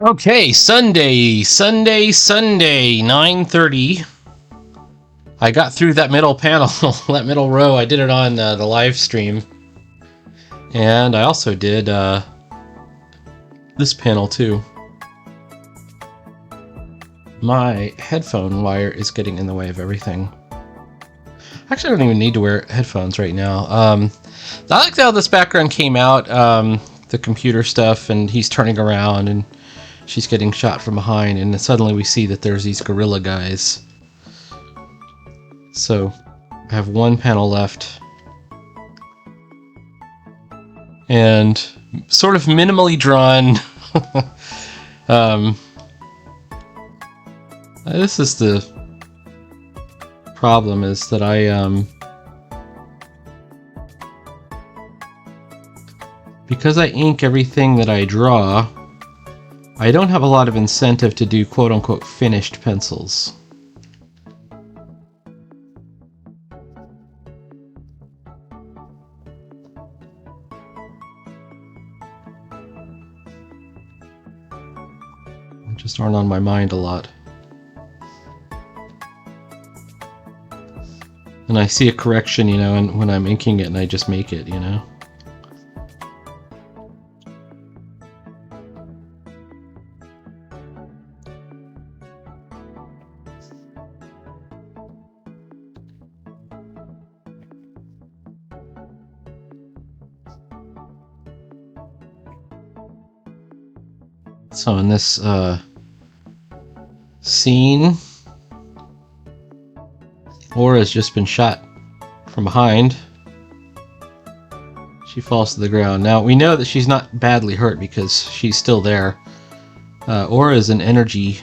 Okay, Sunday, 9:30. I got through that middle panel, that middle row. I did it on the live stream. And I also did this panel too. My headphone wire is getting in the way of everything. Actually, I don't even need to wear headphones right now. I like how this background came out, the computer stuff, and he's turning around and she's getting shot from behind, and then suddenly we see that there's these gorilla guys. So I have one panel left. And sort of minimally drawn. This is the problem, is that because I ink everything that I draw, I don't have a lot of incentive to do quote-unquote finished pencils. They just aren't on my mind a lot. And I see a correction, you know, and when I'm inking it, and I just make it, you know. So in this scene, Aura's just been shot from behind. She falls to the ground. Now, we know that she's not badly hurt because she's still there. Aura is an energy...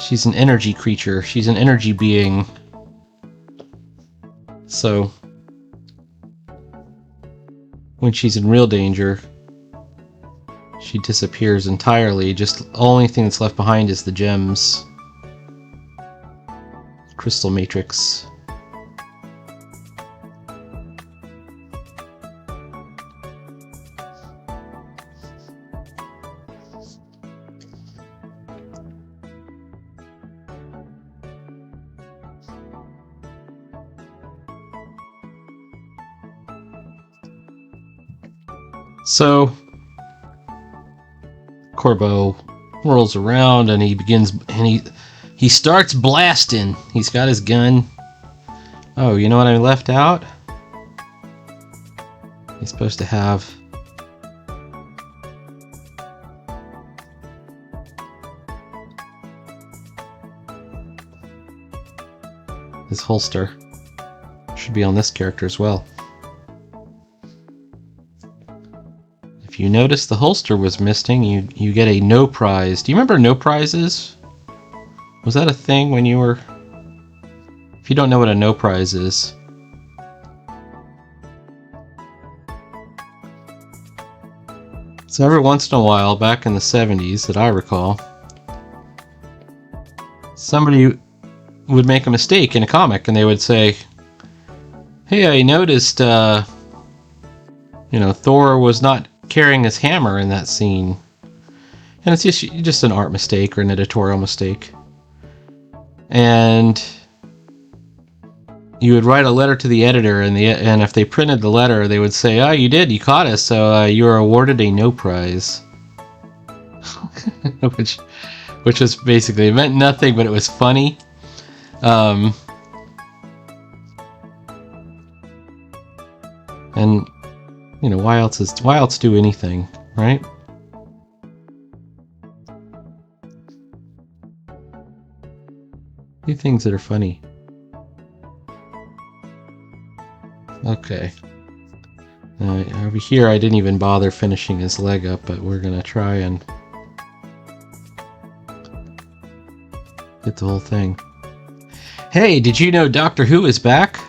She's an energy creature. She's an energy being. So, when she's in real danger, she disappears entirely. Just the only thing that's left behind is the gems. Crystal matrix. So Corbeau rolls around and he begins, and he starts blasting. He's got his gun. Oh, you know what I left out? He's supposed to have his holster. Should be on this character as well. If you notice the holster was missing, you get a no prize. Do you remember no prizes? Was that a thing when you were... If you don't know what a no prize is... So every once in a while, back in the 70s that I recall, somebody would make a mistake in a comic and they would say, hey, I noticed, you know, Thor was not carrying his hammer in that scene. And it's just an art mistake or an editorial mistake. And you would write a letter to the editor, and if they printed the letter, they would say, oh, you did, you caught us, so you were awarded a no prize. which was basically, it meant nothing, but it was funny. And you know, why else do anything, right? Do things that are funny. Okay. Over here, I didn't even bother finishing his leg up, but we're gonna try and get the whole thing. Hey, did you know Doctor Who is back?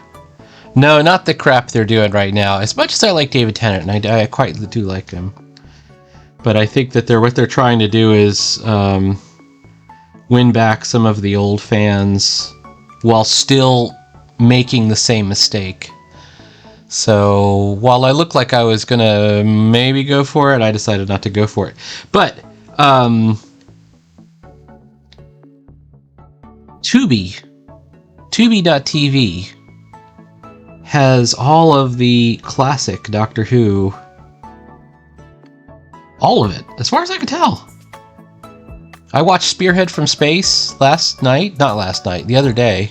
No, not the crap they're doing right now. As much as I like David Tennant, and I quite do like him, but I think that what they're trying to do is win back some of the old fans while still making the same mistake. So while I looked like I was gonna maybe go for it, I decided not to go for it. But Tubi.tv has all of the classic Doctor Who. All of it, as far as I can tell. I watched Spearhead from Space the other day.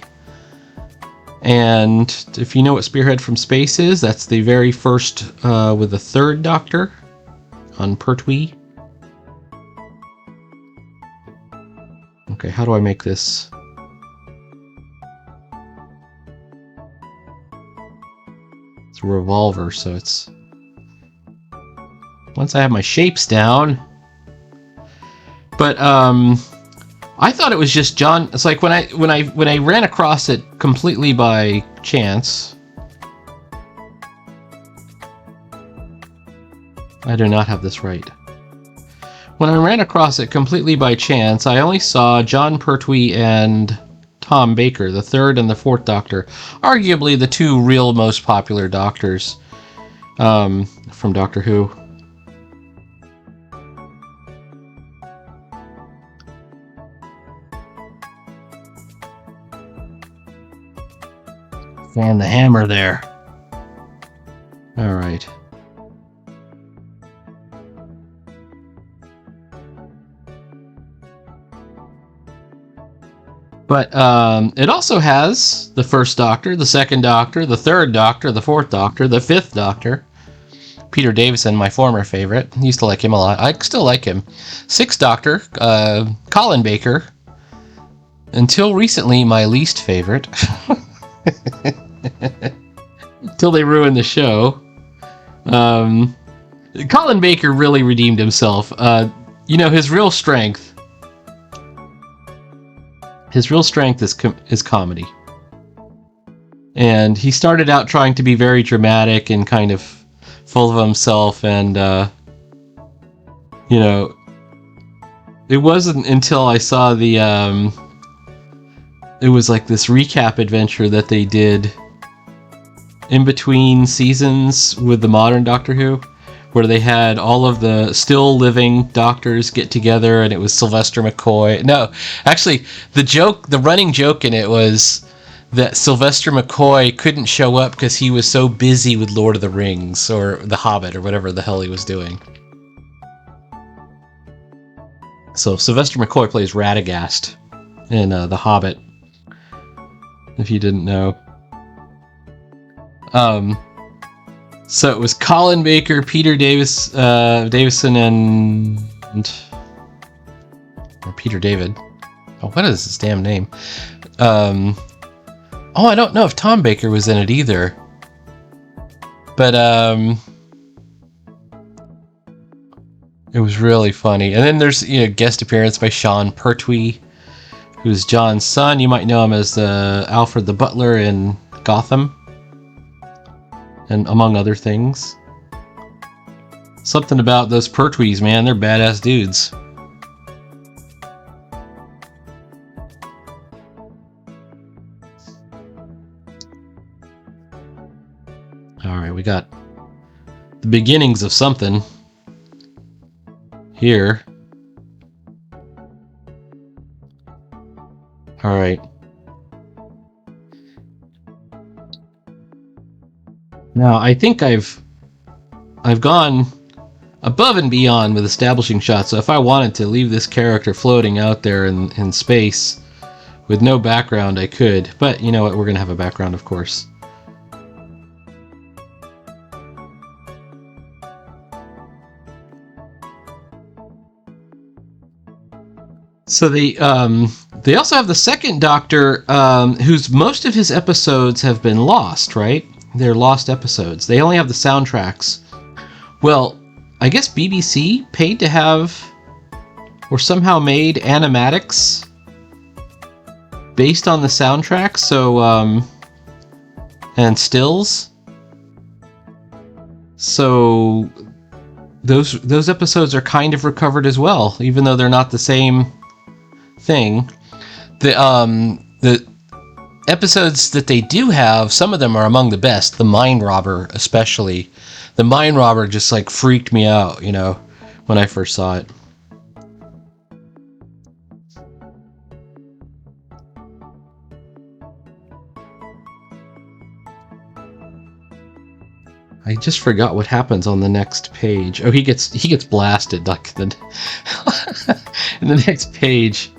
And if you know what Spearhead from Space is, that's the very first with the third Doctor on Pertwee. Okay, how do I make this? It's a revolver, so it's... Once I have my shapes down... But, I thought it was just John... It's like when I ran across it completely by chance... I do not have this right. When I ran across it completely by chance, I only saw John Pertwee and Tom Baker, the third and the fourth Doctor. Arguably the two real most popular Doctors from Doctor Who. And the hammer there. All right. But it also has the first Doctor, the second Doctor, the third Doctor, the fourth Doctor, the fifth Doctor. Peter Davison, my former favorite. Used to like him a lot. I still like him. Sixth Doctor, Colin Baker. Until recently, my least favorite. Until they ruined the show. Colin Baker really redeemed himself. You know, his real strength is comedy. And he started out trying to be very dramatic and kind of full of himself, and you know, it wasn't until I saw the it was like this recap adventure that they did in between seasons with the modern Doctor Who, where they had all of the still living Doctors get together, and it was Sylvester McCoy. No, actually, the running joke in it was that Sylvester McCoy couldn't show up because he was so busy with Lord of the Rings or The Hobbit or whatever the hell he was doing. So Sylvester McCoy plays Radagast in The Hobbit, if you didn't know. So it was Colin Baker, Peter Davison, or Peter David. Oh, what is his damn name? I don't know if Tom Baker was in it either. But it was really funny. And then there's guest appearance by Sean Pertwee, who's John's son. You might know him as Alfred the Butler in Gotham, and among other things. Something about those Pertwees, man. They're badass dudes. Alright, we got the beginnings of something here. Alright. Now, I think I've gone above and beyond with establishing shots, so if I wanted to leave this character floating out there in space with no background, I could. But you know what? We're going to have a background, of course. So they also have the second Doctor, whose most of his episodes have been lost, right? They're lost episodes. They only have the soundtracks. Well, I guess BBC paid to have, or somehow made animatics based on the soundtrack. So, and stills. So those episodes are kind of recovered as well, even though they're not the same thing. episodes that they do have, some of them are among the best. The Mine Robber, especially. The Mine Robber just like freaked me out, you know, when I first saw it. I just forgot what happens on the next page. Oh, he gets blasted like the in the next page.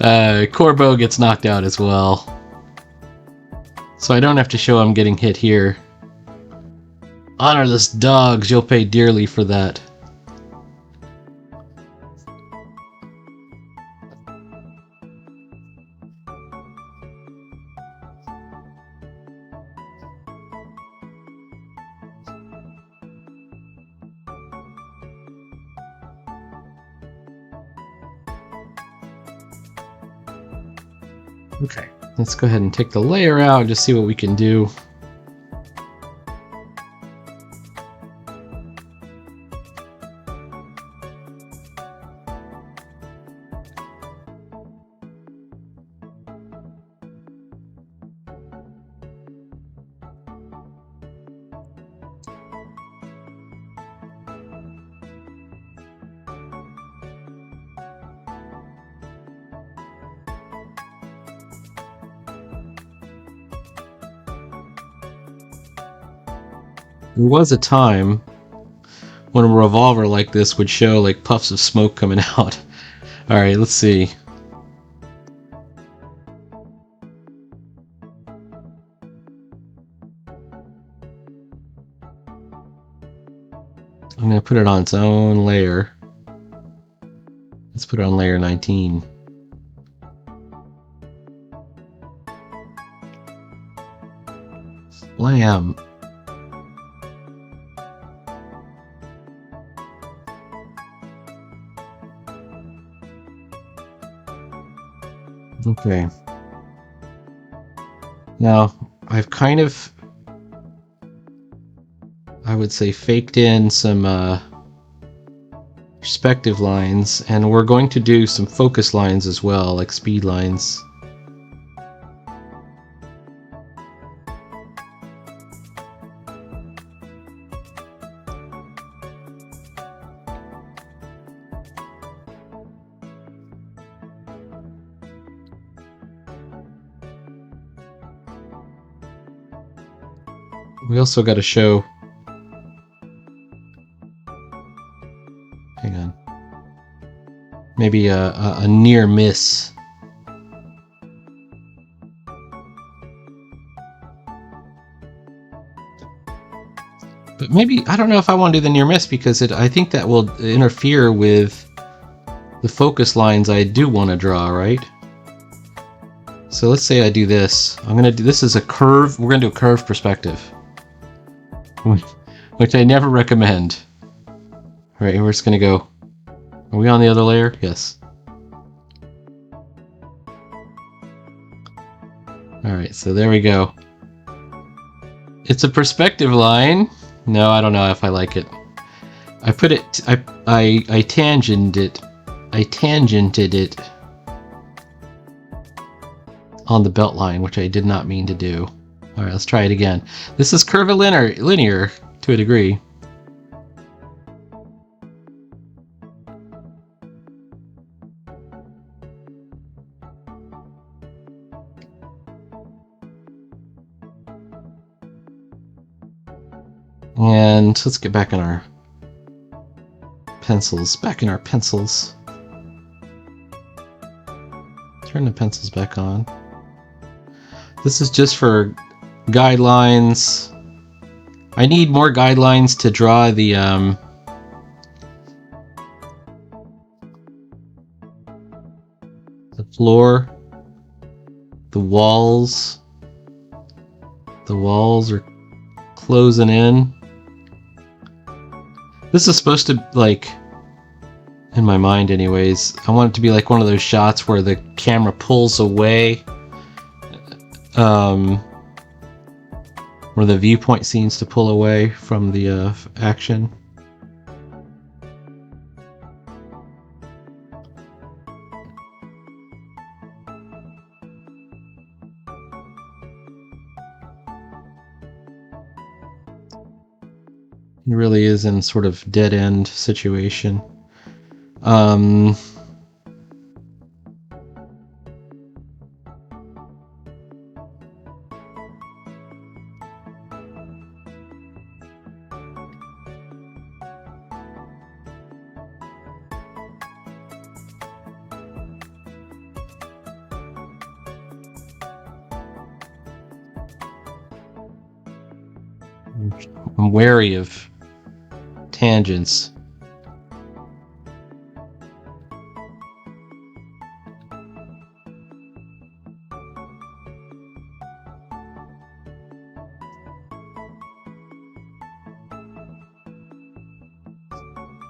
Corbeau gets knocked out as well. So I don't have to show him getting hit here. Honorless dogs, you'll pay dearly for that. Okay, let's go ahead and take the layer out and just see what we can do. There was a time when a revolver like this would show like puffs of smoke coming out. Alright, let's see. I'm going to put it on its own layer. Let's put it on layer 19. Slam. Okay. Now, I've kind of, I would say, faked in some perspective lines, and we're going to do some focus lines as well, like speed lines. We also got to show, hang on, maybe a near miss. But maybe, I don't know if I want to do the near miss, because I think that will interfere with the focus lines I do want to draw, right? So let's say I do this. I'm going to do, this is a curve, we're going to do a curve perspective, which I never recommend. Alright, we're just gonna go. Are we on the other layer? Yes. Alright, so there we go. It's a perspective line. No, I don't know if I like it. I put it, I tangented it. I tangented it on the belt line, which I did not mean to do. Alright, let's try it again. This is curvilinear to a degree. And let's get back in our pencils. Turn the pencils back on. This is just for guidelines. I need more guidelines to draw the floor, the walls. The walls are closing in. This is supposed to, like, in my mind anyways, I want it to be like one of those shots where the camera pulls away, where the viewpoint seems to pull away from the action. He really is in sort of dead end situation. I'm wary of tangents.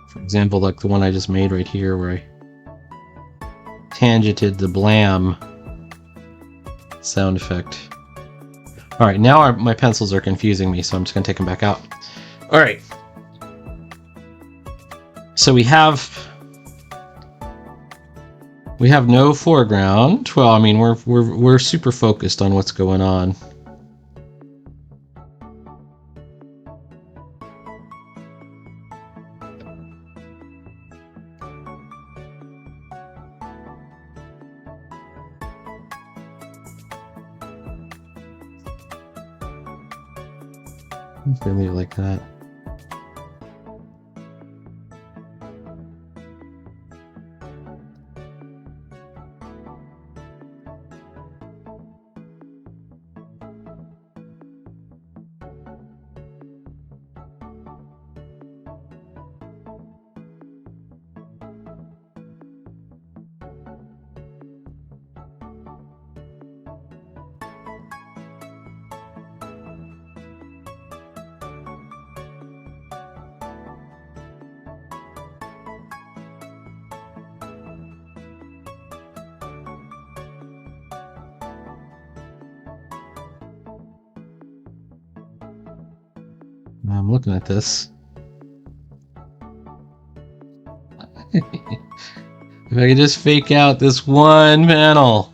For example, like the one I just made right here where I tangented the blam sound effect. Alright, now my pencils are confusing me, so I'm just going to take them back out. Alright. So we have no foreground. Well, I mean, we're super focused on what's going on. I'm just gonna leave it like that. I'm looking at this. If I could just fake out this one panel.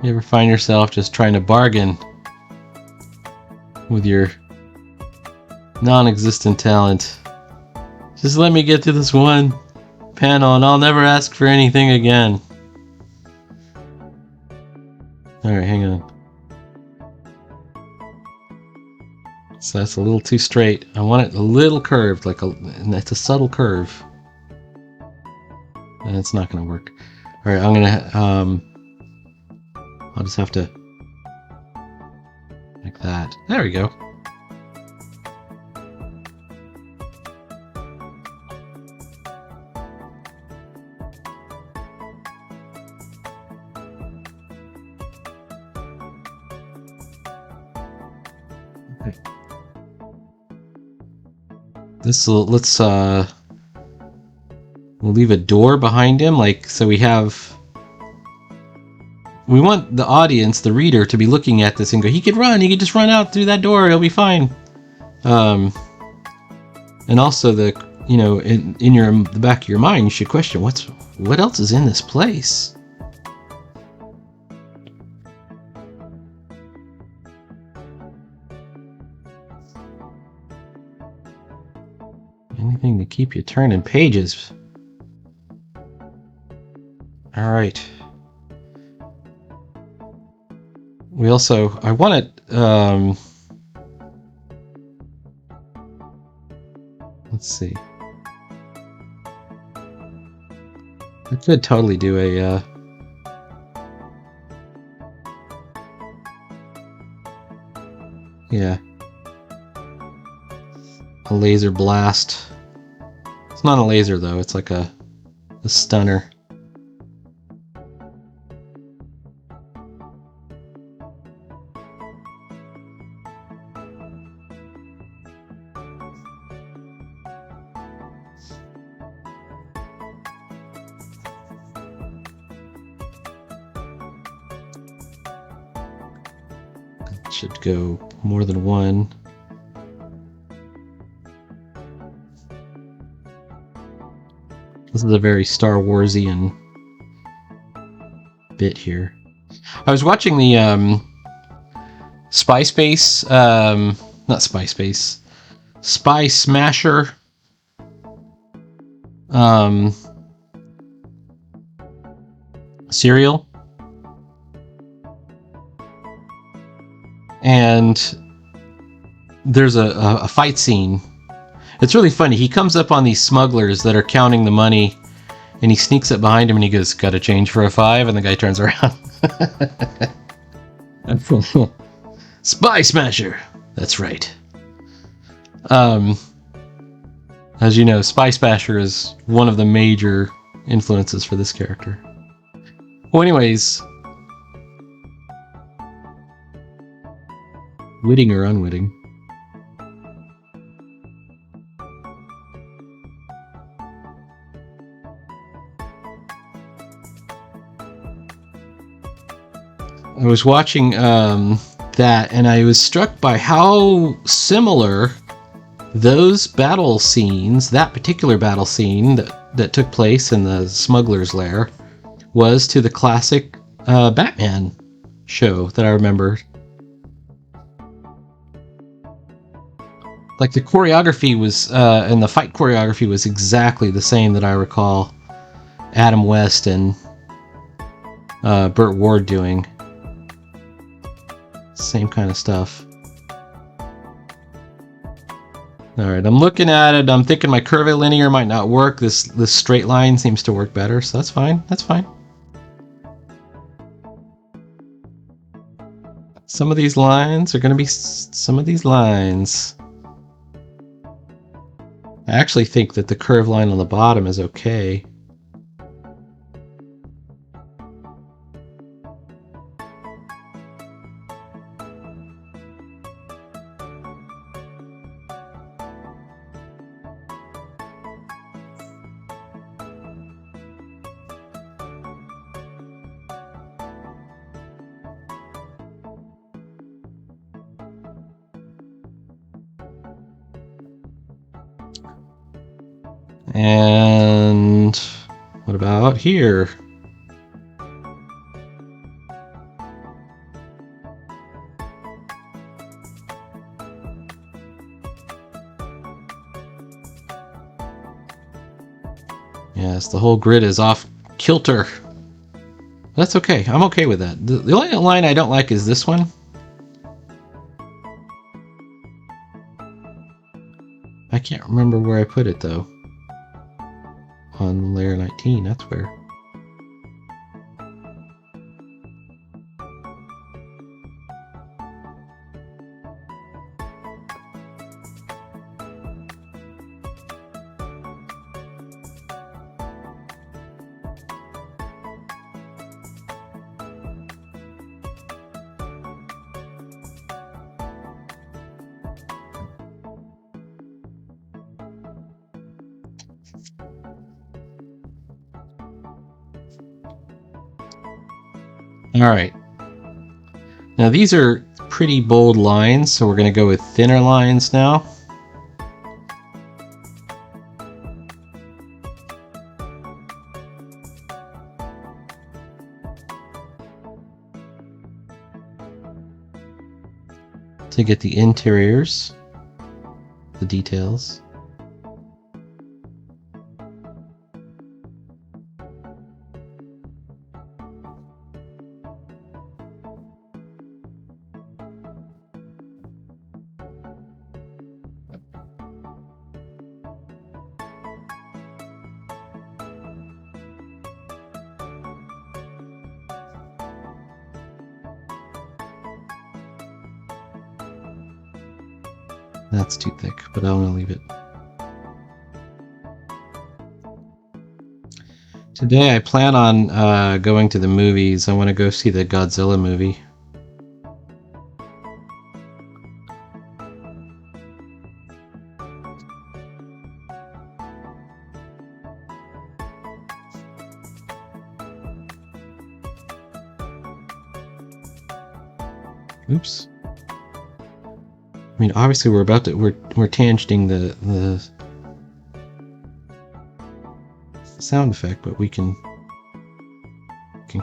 You ever find yourself just trying to bargain with your non-existent talent? Just let me get to this one panel and I'll never ask for anything again. Alright, hang on. So that's a little too straight. I want it a little curved, and it's a subtle curve. And it's not gonna work. Alright, I'm gonna, I'll just have to, like that. There we go. Okay. We'll leave a door behind him, like, so we want the audience, the reader, to be looking at this and go, he could just run out through that door, he'll be fine. And also in the back of your mind, you should question, what else is in this place? Anything to keep you turning pages. Alright. I want it, let's see. I could totally do a, yeah. A laser blast. It's not a laser though, it's like a stunner. It should go more than one. This is a very Star Warsian bit here. I was watching the Spy Space, not Spy Space, Spy Smasher cereal. And there's a fight scene. It's really funny. He comes up on these smugglers that are counting the money, and he sneaks up behind him and he goes, "Got a change for a 5?" And the guy turns around. Spy Smasher. That's right. As you know, Spy Smasher is one of the major influences for this character. Well, anyways, witting or unwitting. I was watching that, and I was struck by how similar those battle scenes, that particular battle scene that took place in the smuggler's lair, was to the classic Batman show that I remember. Like the choreography was, and the fight choreography was exactly the same that I recall Adam West and Burt Ward doing. Same kind of stuff. Alright, I'm looking at it. I'm thinking my curvilinear might not work. This straight line seems to work better, so that's fine. That's fine. Some of these lines are going to be some of these lines. I actually think that the curved line on the bottom is okay. And what about here? Yes, the whole grid is off kilter. That's okay. I'm okay with that. The only line I don't like is this one. I can't remember where I put it though. On layer 19, that's where. Alright. Now these are pretty bold lines, so we're going to go with thinner lines now. To get the interiors, the details. That's too thick, but I'm gonna leave it. Today I plan on going to the movies. I want to go see the Godzilla movie. Oops. I mean, obviously we're tangenting the sound effect, but we can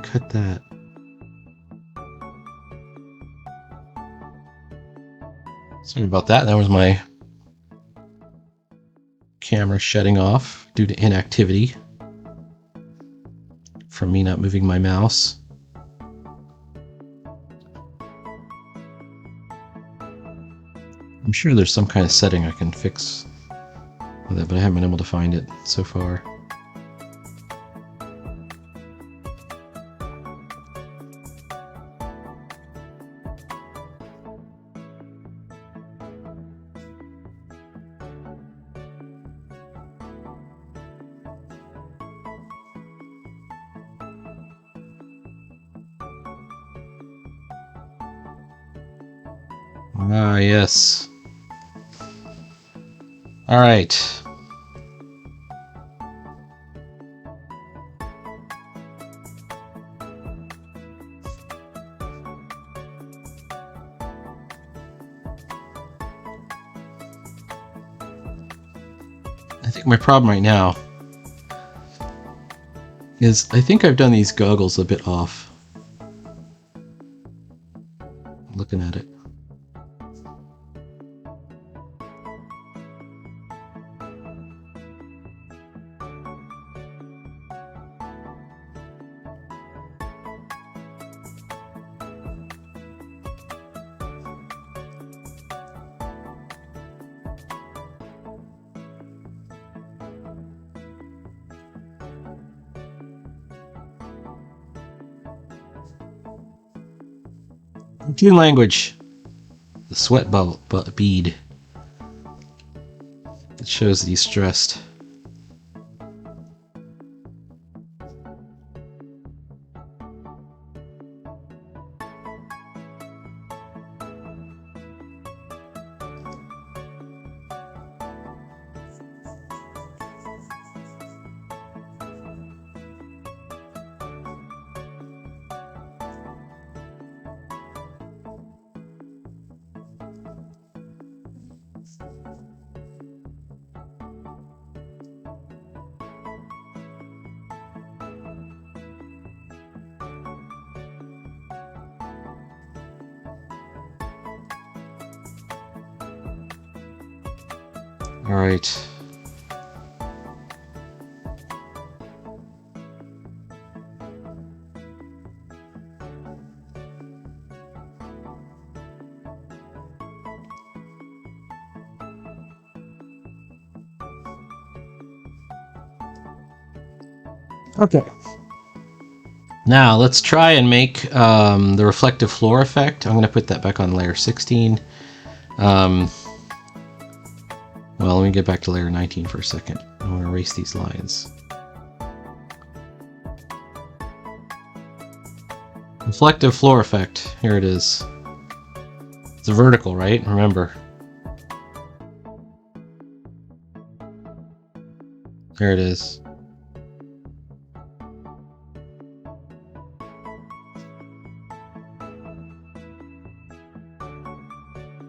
cut that. Sorry about that. That was my camera shutting off due to inactivity from me not moving my mouse. I'm sure there's some kind of setting I can fix with it, but I haven't been able to find it so far. Ah, yes. All right. I think my problem right now is I think I've done these goggles a bit off. Looking at it. Tune language. The sweat bubble bead. It shows that he's stressed. All right. Okay. Now let's try and make the reflective floor effect. I'm going to put that back on layer 16. Well, let me get back to layer 19 for a second. I want to erase these lines. Reflective floor effect. Here it is. It's a vertical, right? Remember. There it is.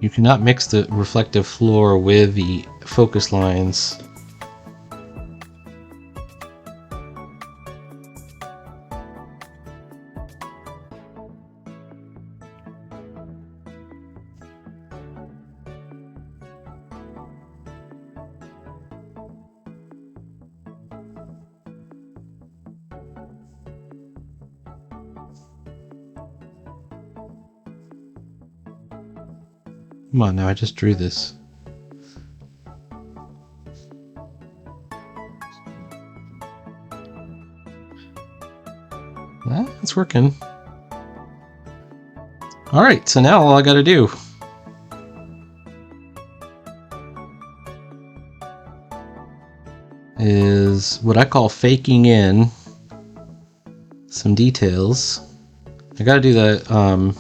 You cannot mix the reflective floor with the focus lines. Come on now, I just drew this. It's working. Alright, so now all I gotta do is what I call faking in some details. I gotta do the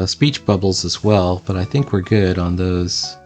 speech bubbles as well, but I think we're good on those.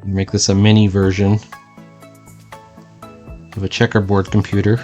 Make this a mini version of a checkerboard computer.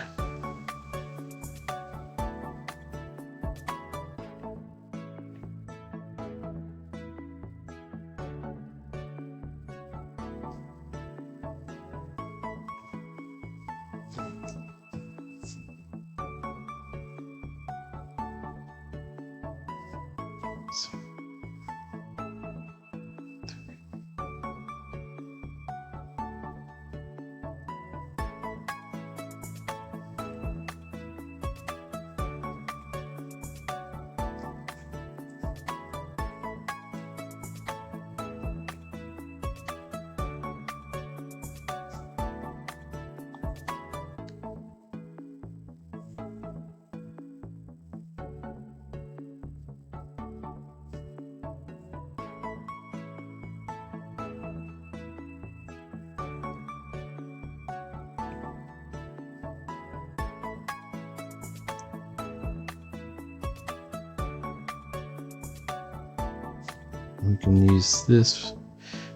We can use this.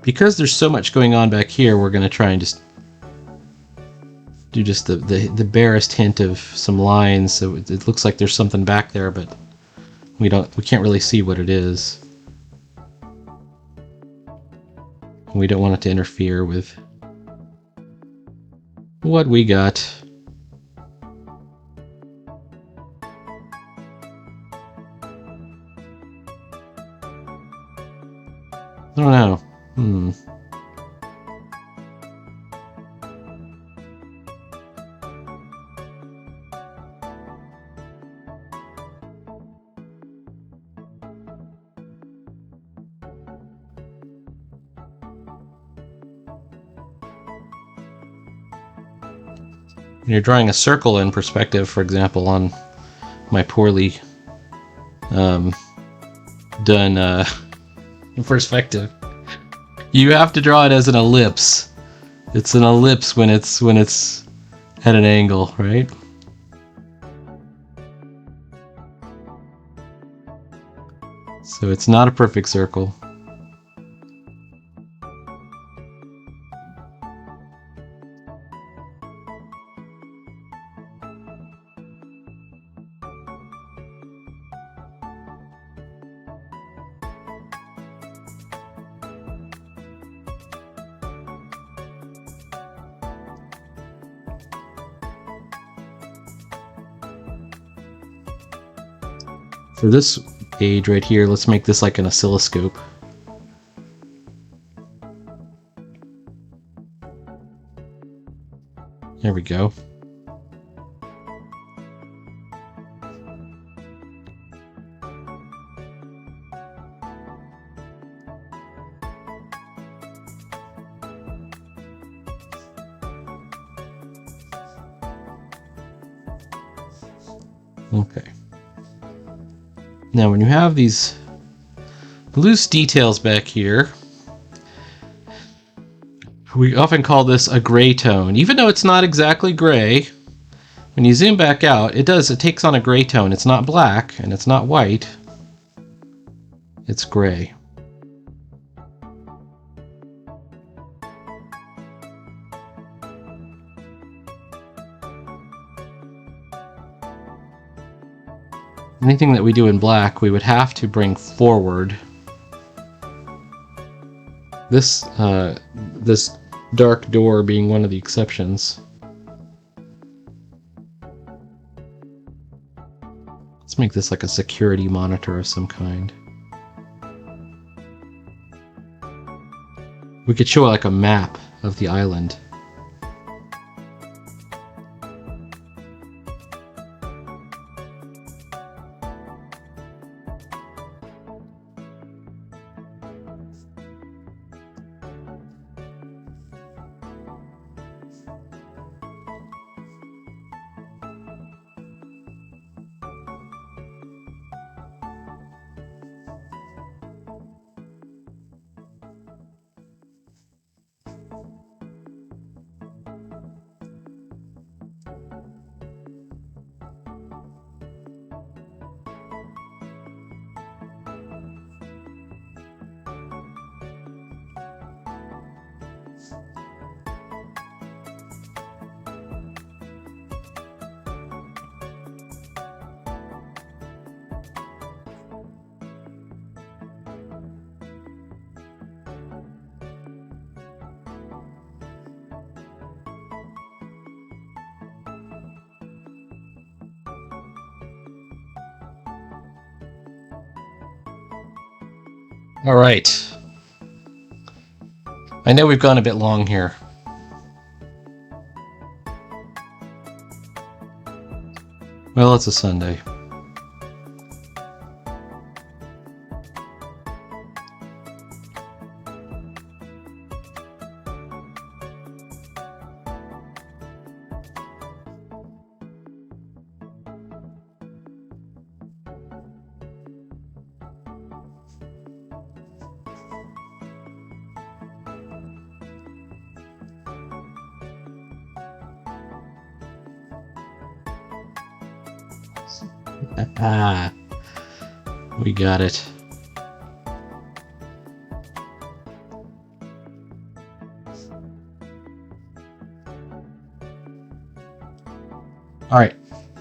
Because there's so much going on back here, we're going to try and just do just the barest hint of some lines, so it looks like there's something back there, but we can't really see what it is. We don't want it to interfere with what we got. I don't know. When you're drawing a circle in perspective, for example, on my poorly done in perspective, you have to draw it as an ellipse. It's an ellipse when it's at an angle, right? So it's not a perfect circle. For this page right here, let's make this like an oscilloscope. There we go. Okay. Now when you have these loose details back here, we often call this a gray tone. Even though it's not exactly gray, when you zoom back out, it takes on a gray tone. It's not black and it's not white. It's gray. Anything that we do in black, we would have to bring forward. This dark door being one of the exceptions. Let's make this like a security monitor of some kind. We could show like a map of the island. All right. I know we've gone a bit long here. Well, it's a Sunday. Ah, we got it. All right,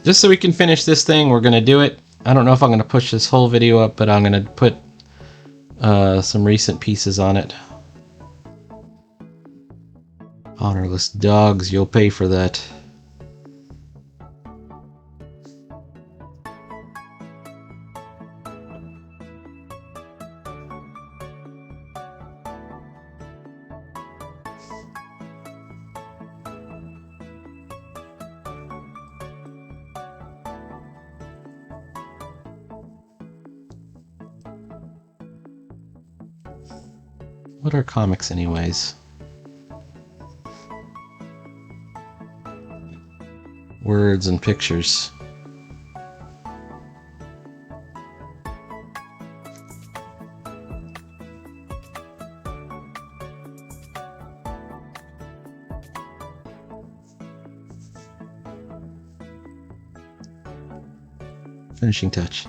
just so we can finish this thing, we're gonna do it. I don't know if I'm gonna push this whole video up, but I'm gonna put some recent pieces on it. Honorless dogs, you'll pay for that. What are comics anyways? Words and pictures. Finishing touch.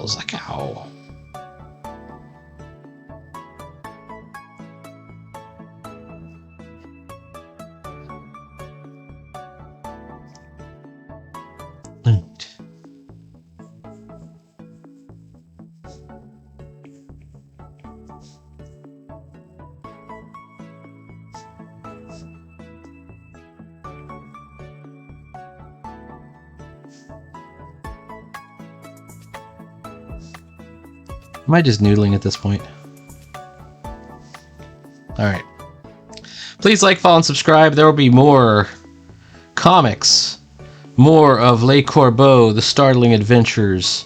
Zakow. Am I just noodling at this point? Alright. Please like, follow, and subscribe. There will be more comics. More of Le Corbeau, the startling adventures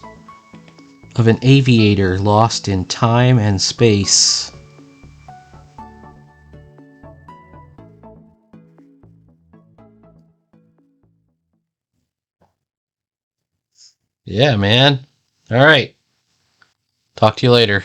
of an aviator lost in time and space. Yeah, man. Alright. Talk to you later.